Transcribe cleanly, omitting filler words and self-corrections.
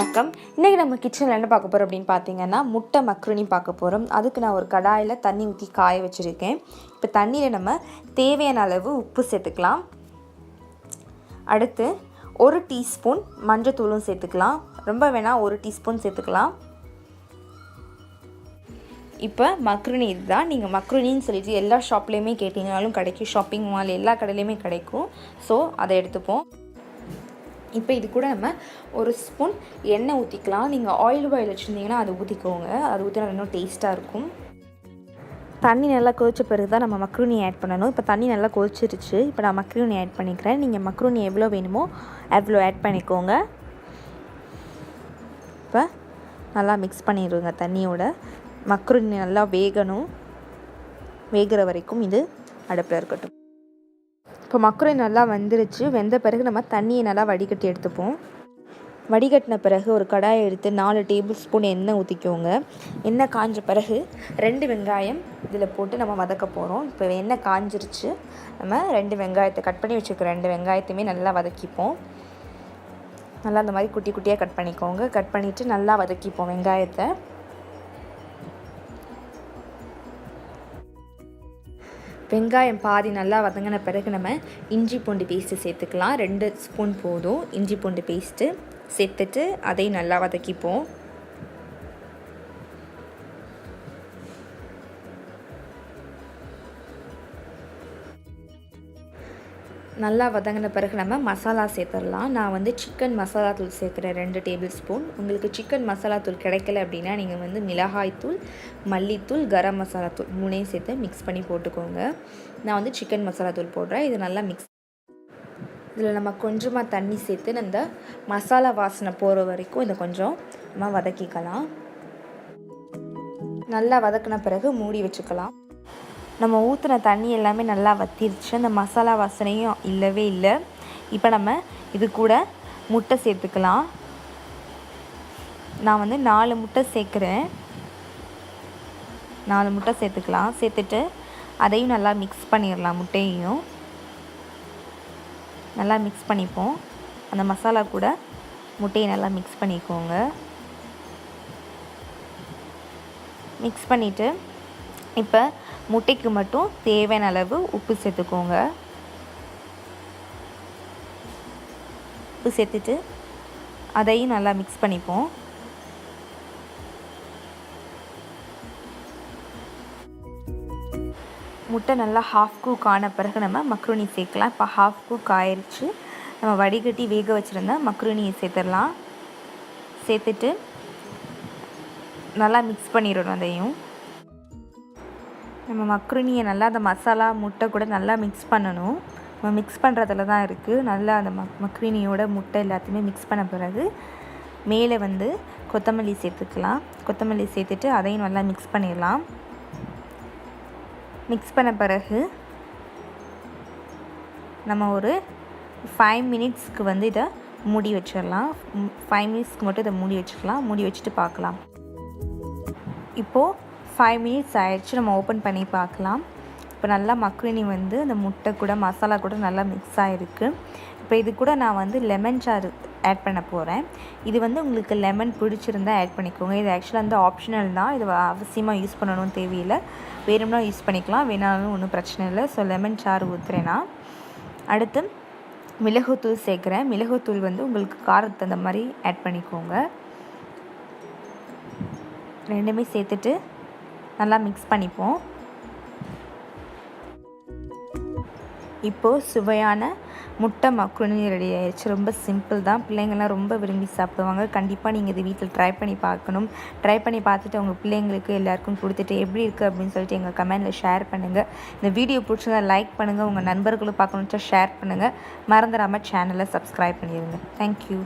வணக்கம். இன்றைக்கி நம்ம கிச்சனில் என்ன பார்க்க போகிறோம் அப்படின்னு பார்த்தீங்கன்னா முட்டை மக்ருனி பார்க்க போகிறோம். அதுக்கு நான் ஒரு கடாயில் தண்ணி ஊற்றி காய வச்சுருக்கேன். இப்போ தண்ணியில் நம்ம தேவையான அளவு உப்பு சேர்த்துக்கலாம். அடுத்து 1 டீஸ்பூன் மஞ்சத்தூளும் சேர்த்துக்கலாம். ரொம்ப வேணால் 1 டீஸ்பூன் சேர்த்துக்கலாம். இப்போ மக்ருனி இதுதான். நீங்கள் மக்ருனின்னு சொல்லிட்டு எல்லா ஷாப்லேயுமே கேட்டிங்கனாலும் கிடைக்கும். ஷாப்பிங் மால் எல்லா கடையிலையுமே கிடைக்கும். ஸோ அதை எடுத்துப்போம். இப்போ இது கூட நம்ம 1 ஸ்பூன் எண்ணெய் ஊற்றிக்கலாம். நீங்கள் ஆயில் வச்சுருந்தீங்கன்னா அதை ஊற்றிக்கோங்க. அது ஊற்றினா இன்னும் டேஸ்ட்டாக இருக்கும். தண்ணி நல்லா கொதிச்ச பிறகு தான் நம்ம மக்ருனி ஆட் பண்ணணும். இப்போ தண்ணி நல்லா கொதிச்சிருச்சு. இப்போ நான் மக்ருனி ஆட் பண்ணிக்கிறேன். நீங்கள் மக்ருனி எவ்வளோ வேணுமோ அவ்வளோ ஆட் பண்ணிக்கோங்க. இப்போ நல்லா மிக்ஸ் பண்ணிடுங்க. தண்ணியோட மக்ருனி நல்லா வேகணும். வேகிற வரைக்கும் இது அடுப்பில் இருக்கட்டும். இப்போ மக்ருனி நல்லா வெந்துருச்சு. வெந்த பிறகு நம்ம தண்ணியை நல்லா வடிகட்டி எடுத்துப்போம். வடிகட்டின பிறகு ஒரு கடாயை எடுத்து 4 டேபிள் ஸ்பூன் எண்ணெய் ஊற்றிக்கோங்க. எண்ணெய் காஞ்ச பிறகு 2 வெங்காயம் இதில் போட்டு நம்ம வதக்க போகிறோம். இப்போ எண்ணெய் காஞ்சிருச்சு. நம்ம 2 வெங்காயத்தை கட் பண்ணி வச்சுக்கிறோம். 2 வெங்காயத்தையுமே நல்லா வதக்கிப்போம். நல்லா அந்த மாதிரி குட்டி குட்டியாக கட் பண்ணிக்கோங்க. கட் பண்ணிவிட்டு நல்லா வதக்கிப்போம் வெங்காயத்தை. வெங்காயம் பாதி நல்லா வதங்கின பிறகு நம்ம இஞ்சி பூண்டு பேஸ்ட்டு சேர்த்துக்கலாம். 2 ஸ்பூன் போதும் இஞ்சி பூண்டு பேஸ்ட்டு சேர்த்துட்டு அதையும் நல்லா வதக்கிப்போம். நல்லா வதங்கின பிறகு நம்ம மசாலா சேர்த்துடலாம். நான் சிக்கன் மசாலா தூள் சேர்க்குறேன் 2 டேபிள் ஸ்பூன். உங்களுக்கு சிக்கன் மசாலா தூள் கிடைக்கல அப்படின்னா நீங்கள் மிளகாய் தூள், மல்லித்தூள், கரம் மசாலா தூள் 3ஐயும் சேர்த்து மிக்ஸ் பண்ணி போட்டுக்கோங்க. நான் சிக்கன் மசாலா தூள் போடுறேன். இது நல்லா மிக்ஸ். இதில் நம்ம கொஞ்சமாக தண்ணி சேர்த்து அந்த மசாலா வாசனை போகிற வரைக்கும் இதை கொஞ்சம் நம்ம வதக்கிக்கலாம். நல்லா வதக்கின பிறகு மூடி வச்சுக்கலாம். நம்ம ஊற்றின தண்ணி எல்லாமே நல்லா வத்திருச்சு. அந்த மசாலா வாசனையும் இல்லவே இல்லை. இப்போ நம்ம இது கூட முட்டை சேர்த்துக்கலாம். நான் 4 முட்டை சேர்க்குறேன். 4 முட்டை சேர்த்துக்கலாம். சேர்த்துட்டு அதையும் நல்லா மிக்ஸ் பண்ணிடலாம். முட்டையையும் நல்லா மிக்ஸ் பண்ணிப்போம். அந்த மசாலா கூட முட்டையை நல்லா மிக்ஸ் பண்ணிக்கோங்க. மிக்ஸ் பண்ணிவிட்டு இப்போ முட்டைக்கு மட்டும் தேவையான அளவு உப்பு சேர்த்துக்கோங்க. உப்பு சேர்த்துட்டு அதையும் நல்லா மிக்ஸ் பண்ணிப்போம். முட்டை நல்லா ஹாஃப் குக் ஆன பிறகு நம்ம மக்ருனி சேர்க்கலாம். இப்போ ஹாஃப் குக் ஆயிடுச்சு. நம்ம வடிகட்டி வேக வச்சுருந்த மக்ருனியை சேர்த்துடலாம். சேர்த்துட்டு நல்லா மிக்ஸ் பண்ணிடணும். அதையும் நம்ம மக்ருனியை நல்லா அந்த மசாலா முட்டை கூட நல்லா மிக்ஸ் பண்ணணும். நம்ம மிக்ஸ் பண்ணுறதுல தான் இருக்குது. நல்லா அந்த மக்ருனியோட முட்டை எல்லாத்தையுமே மிக்ஸ் பண்ண பிறகு மேலே கொத்தமல்லி சேர்த்துக்கலாம். கொத்தமல்லி சேர்த்துட்டு அதையும் நல்லா மிக்ஸ் பண்ணிடலாம். மிக்ஸ் பண்ண பிறகு நம்ம ஒரு 5 மினிட்ஸ்க்கு இதை மூடி வச்சிடலாம். 5 மினிட்ஸ்க்கு மட்டும் இதை மூடி வச்சுக்கலாம். மூடி வச்சுட்டு பார்க்கலாம். இப்போது 5 மினிட்ஸ் ஆயிடுச்சு. நம்ம ஓப்பன் பண்ணி பார்க்கலாம். இப்போ நல்லா மக்ருனி அந்த முட்டை கூட மசாலா கூட நல்லா மிக்ஸ் ஆகிருக்கு. இப்போ இது கூட நான் லெமன் சாறு ஆட் பண்ண போகிறேன். இது உங்களுக்கு லெமன் பிடிச்சிருந்தா ஆட் பண்ணிக்கோங்க. இது ஆக்சுவலாக ஆப்ஷனல் தான். இது அவசியமாக யூஸ் பண்ணணும்னு தேவையில்லை. வேணும்னா யூஸ் பண்ணிக்கலாம், வேணாலும் ஒன்றும் பிரச்சனை இல்லை. ஸோ லெமன் சாறு ஊற்றுறேன்னா. அடுத்து மிளகுத்தூள் சேர்க்குறேன். மிளகுத்தூள் உங்களுக்கு காரத்துக்கு தகுந்த மாதிரி ஆட் பண்ணிக்கோங்க. ரெண்டுமே சேர்த்துட்டு நல்லா மிக்ஸ் பண்ணிப்போம். இப்போது சுவையான முட்டை மக்ருனி ரெடி ஆயிடுச்சு. ரொம்ப சிம்பிள் தான். பிள்ளைங்கள்லாம் ரொம்ப விரும்பி சாப்பிடுவாங்க. கண்டிப்பாக நீங்கள் இது வீட்டில் ட்ரை பண்ணி பார்க்கணும். ட்ரை பண்ணி பார்த்துட்டு உங்கள் பிள்ளைங்களுக்கு எல்லாேருக்கும் கொடுத்துட்டு எப்படி இருக்குது அப்படின்னு சொல்லிட்டு எங்கள் கமெண்டில் ஷேர் பண்ணுங்கள். இந்த வீடியோ பிடிச்சதை லைக் பண்ணுங்கள். உங்கள் நண்பர்களும் பார்க்கணுன்னு ஷேர் பண்ணுங்கள். மறந்துடாமல் சேனலை சப்ஸ்கிரைப் பண்ணிடுங்க. தேங்க்யூ.